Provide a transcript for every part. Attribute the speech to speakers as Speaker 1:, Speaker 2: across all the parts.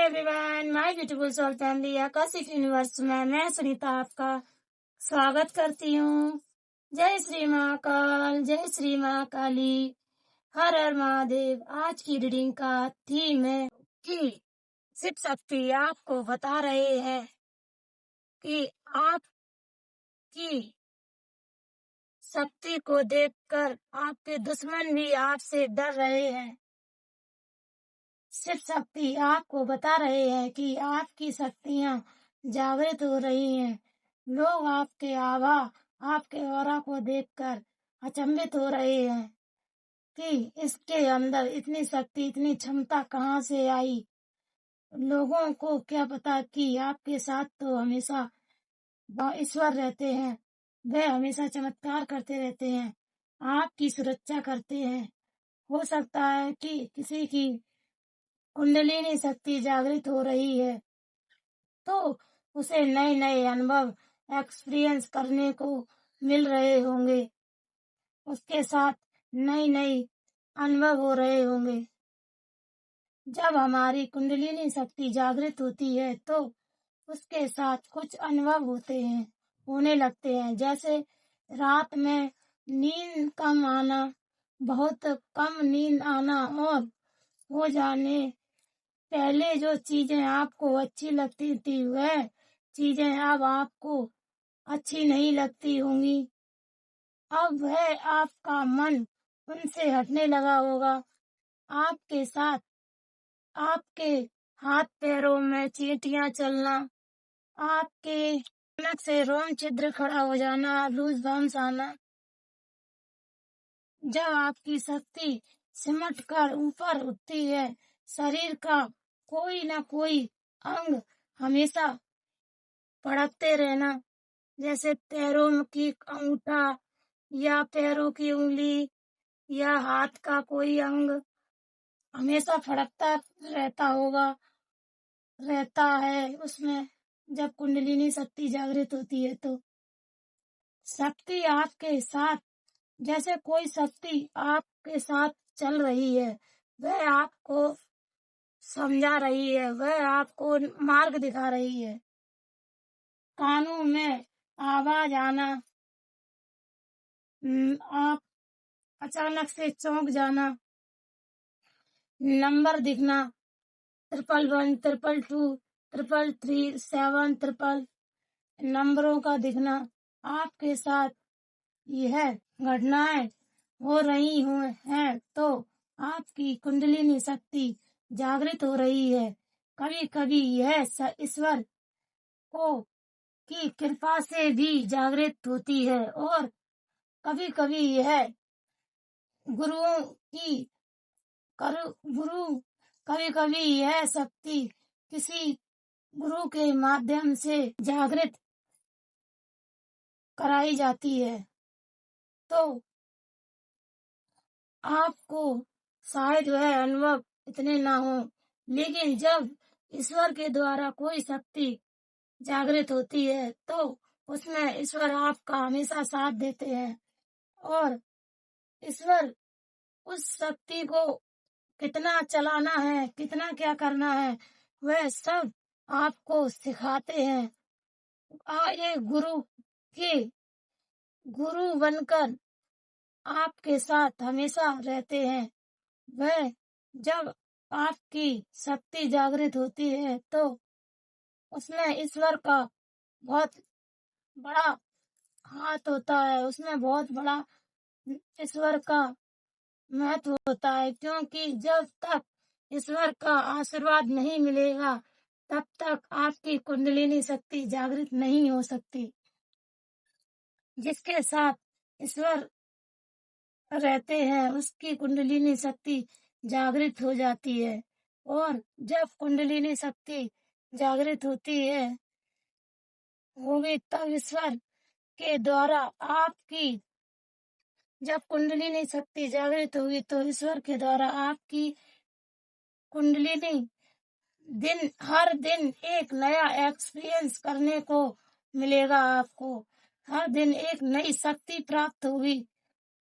Speaker 1: Everyone, my beautiful soul family आकाशिक universe में मैं सुनीता आपका स्वागत करती हूँ। जय श्री महाकाल, जय श्री महाकाली, हर हर महादेव। आज की रीडिंग का थीम है कि शिव शक्ति आपको बता रहे हैं कि आपकी शक्ति को देखकर आपके दुश्मन भी आपसे डर रहे हैं। शिव शक्ति आपको बता रहे हैं कि आपकी शक्तियाँ जागृत हो रही हैं। लोग आपके आभा, आपके ऑरा को देखकर अचंभित हो रहे हैं कि इसके अंदर इतनी शक्ति, इतनी क्षमता कहाँ से आई। लोगों को क्या पता कि आपके साथ तो हमेशा ईश्वर रहते हैं। वे हमेशा चमत्कार करते रहते हैं, आपकी सुरक्षा करते हैं। हो सकता है कि किसी की कुंडलिनी शक्ति जागृत हो रही है तो उसे नए नए अनुभव एक्सपीरियंस करने को मिल रहे होंगे, उसके साथ नई नई अनुभव हो रहे होंगे। जब हमारी कुंडलिनी शक्ति जागृत होती है तो उसके साथ कुछ अनुभव होने लगते हैं, जैसे रात में नींद कम आना, बहुत कम नींद आना और हो जाने। पहले जो चीजें आपको अच्छी लगती थी वह चीजें अब आपको अच्छी नहीं लगती होंगी। अब वह आपका मन उनसे हटने लगा होगा। आपके साथ आपके हाथ पैरों में चींटियां चलना, आपके अचानक से रोम छिद्र खड़ा हो जाना, लूज बम्स आना। जब आपकी शक्ति सिमट कर ऊपर उठती है, शरीर का कोई ना कोई अंग हमेशा फड़कते रहना, जैसे पैरों की अंगूठा या पैरों की उंगली या हाथ का कोई अंग हमेशा फड़कता रहता है उसमें। जब कुंडलिनी शक्ति जागृत होती है तो शक्ति आपके साथ, जैसे कोई शक्ति आपके साथ चल रही है, वह आपको समझा रही है, वह आपको मार्ग दिखा रही है। कानों में आवाज आना, आप अचानक से चौंक जाना, नंबर दिखना 111, 222, 333, 7 नंबरों का दिखना। आपके साथ यह घटनाएं हो रही हैं तो आपकी कुंडलिनी शक्ति जागृत हो रही है। कभी कभी यह ईश्वर को की कृपा से भी जागृत होती है और कभी कभी यह गुरुओं की कभी कभी यह शक्ति किसी गुरु के माध्यम से जागृत कराई जाती है। तो आपको शायद वह अनुभव इतने ना हो, लेकिन जब ईश्वर के द्वारा कोई शक्ति जागृत होती है तो उसमें ईश्वर आपका हमेशा साथ देते हैं और ईश्वर उस शक्ति को कितना चलाना है, कितना क्या करना है, वह सब आपको सिखाते हैं। ये गुरु बनकर आपके साथ हमेशा रहते हैं। वह जब आपकी शक्ति जागृत होती है तो उसमें ईश्वर का बहुत बड़ा हाथ होता है, उसमें बहुत बड़ा ईश्वर का महत्व होता है, क्योंकि जब तक ईश्वर का आशीर्वाद नहीं मिलेगा तब तक आपकी कुंडलिनी शक्ति जागृत नहीं हो सकती। जिसके साथ ईश्वर रहते हैं उसकी कुंडलिनी शक्ति जागृत हो जाती है और जब कुंडलिनी शक्ति जागृत होती है होगी तब ईश्वर के द्वारा आपकी, जब कुंडलिनी शक्ति जागृत होगी तो ईश्वर के द्वारा आपकी कुंडलिनी हर दिन एक नया एक्सपीरियंस करने को मिलेगा। आपको हर दिन एक नई शक्ति प्राप्त होगी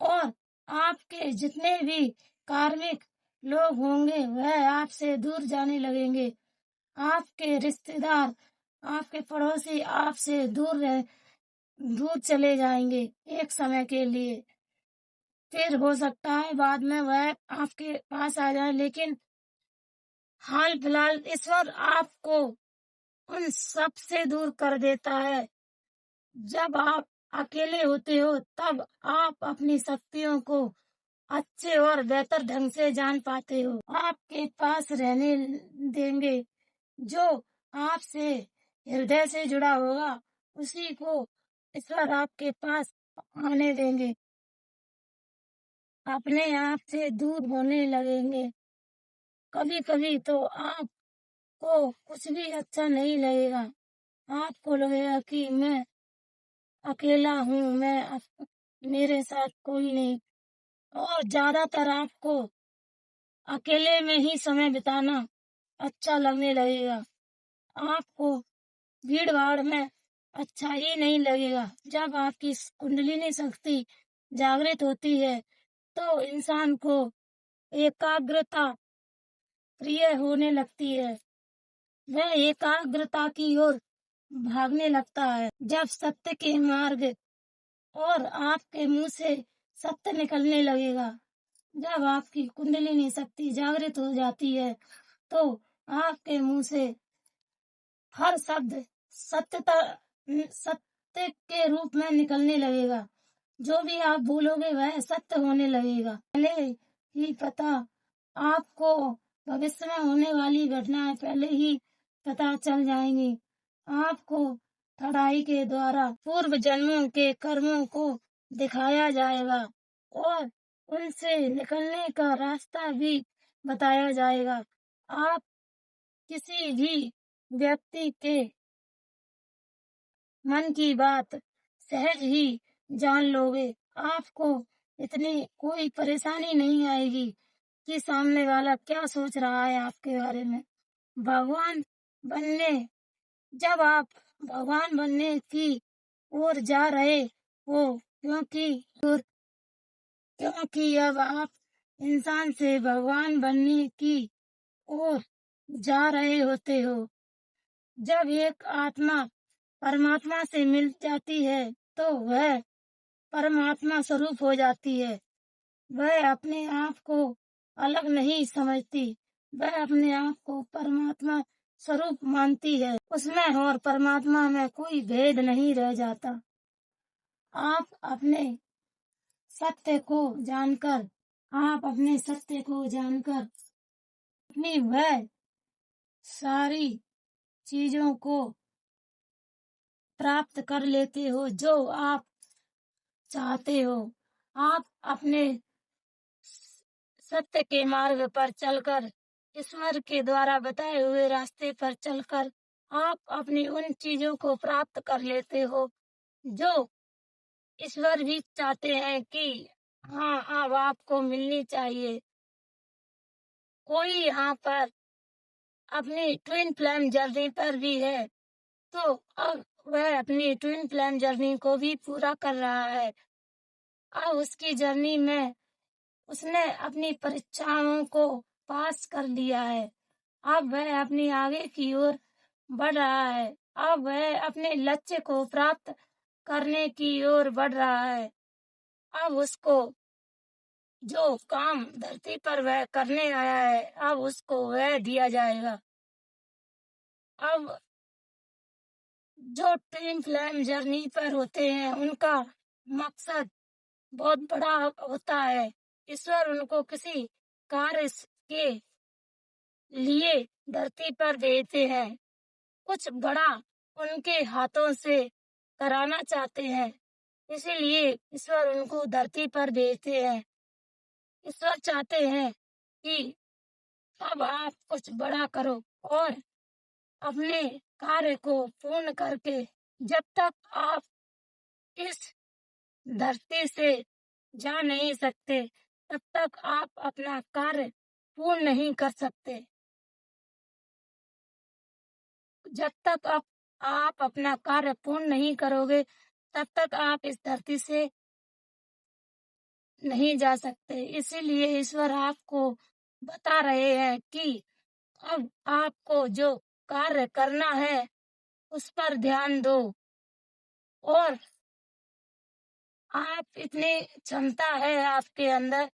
Speaker 1: और आपके जितने भी कार्मिक लोग होंगे वह आपसे दूर जाने लगेंगे। आपके रिश्तेदार, आपके पड़ोसी आपसे दूर चले जाएंगे एक समय के लिए। फिर हो सकता है बाद में वह आपके पास आ जाए, लेकिन हाल फिलहाल ईश्वर आपको उन सब से दूर कर देता है। जब आप अकेले होते हो तब आप अपनी शक्तियों को अच्छे और बेहतर ढंग से जान पाते हो। आपके पास रहने देंगे जो आपसे हृदय से जुड़ा होगा, उसी को ईश्वर आपके पास आने देंगे। अपने आप से दूर होने लगेंगे। कभी कभी तो आपको कुछ भी अच्छा नहीं लगेगा। आपको लगेगा कि मैं अकेला हूँ, मेरे साथ कोई नहीं। और ज्यादातर आपको अकेले में ही समय बिताना अच्छा लगने लगेगा। आपको भीड़ भाड़ में अच्छा ही नहीं लगेगा। जब आपकी कुंडलिनी शक्ति जागृत होती है तो इंसान को एकाग्रता प्रिय होने लगती है। वह एकाग्रता की ओर भागने लगता है। जब सत्य के मार्ग और आपके मुंह से सत्य निकलने लगेगा, जब आपकी कुंडलिनी शक्ति जागृत हो जाती है तो आपके मुंह से हर शब्द सत्यता सत्य के रूप में निकलने लगेगा। जो भी आप बोलोगे वह सत्य होने लगेगा। पहले ही पता आपको भविष्य में होने वाली घटनाएं पहले ही पता चल जाएंगी। आपको पढ़ाई के द्वारा पूर्व जन्मों के कर्मों को दिखाया जाएगा और उनसे निकलने का रास्ता भी बताया जाएगा। आप किसी भी व्यक्ति के मन की बात सहज ही जान लोगे। आपको इतनी कोई परेशानी नहीं आएगी कि सामने वाला क्या सोच रहा है आपके बारे में। भगवान बनने जब आप भगवान बनने की ओर जा रहे हो, क्योंकि अब आप इंसान से भगवान बनने की ओर जा रहे होते हो। जब एक आत्मा परमात्मा से मिल जाती है तो वह परमात्मा स्वरूप हो जाती है। वह अपने आप को अलग नहीं समझती। वह अपने आप को परमात्मा स्वरूप मानती है। उसमें और परमात्मा में कोई भेद नहीं रह जाता। आप अपने सत्य को जानकर आप अपने सत्य को जानकर अपनी वह सारी चीजों को प्राप्त कर लेते हो जो आप चाहते हो। आप अपने सत्य के मार्ग पर चलकर, ईश्वर के द्वारा बताए हुए रास्ते पर चलकर आप अपनी उन चीजों को प्राप्त कर लेते हो जो ईश्वर भी चाहते हैं कि हाँ अब आपको मिलनी चाहिए। कोई यहाँ पर अपनी ट्विन फ्लेम जर्नी पर भी है तो अब वह अपनी ट्विन फ्लेम जर्नी को भी पूरा कर रहा है। अब उसकी जर्नी में उसने अपनी परीक्षाओं को पास कर लिया है। अब वह अपनी आगे की ओर बढ़ रहा है। अब वह अपने लक्ष्य को प्राप्त करने की ओर बढ़ रहा है। अब उसको जो काम धरती पर वह करने आया है अब उसको वह दिया जाएगा। अब जो ट्विन फ्लेम जर्नी पर होते हैं उनका मकसद बहुत बड़ा होता है। ईश्वर उनको किसी कार्य के लिए धरती पर भेजते हैं। कुछ बड़ा उनके हाथों से कराना चाहते हैं, इसीलिए ईश्वर उनको धरती पर भेजते हैं। ईश्वर चाहते हैं कि अब आप कुछ बड़ा करो और अपने कार्य को पूर्ण करके जब तक आप इस धरती से जा नहीं सकते तब तक आप अपना कार्य पूर्ण नहीं कर सकते। जब तक आप अपना कार्य पूर्ण नहीं करोगे तब तक आप इस धरती से नहीं जा सकते। इसीलिए ईश्वर आपको बता रहे हैं कि अब आपको जो कार्य करना है उस पर ध्यान दो और आप इतनी क्षमता है आपके अंदर,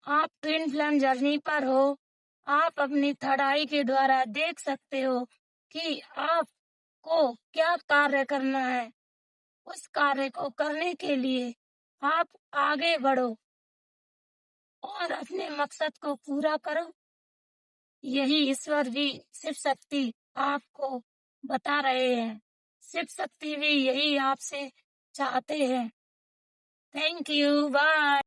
Speaker 1: आप ट्विन फ्लेम जर्नी पर हो। आप अपनी थर्ड आई के द्वारा देख सकते हो कि आपको क्या कार्य करना है। उस कार्य को करने के लिए आप आगे बढ़ो और अपने मकसद को पूरा करो। यही ईश्वर भी, शिव शक्ति आपको बता रहे हैं। शिव शक्ति भी यही आपसे चाहते हैं। Thank you, bye.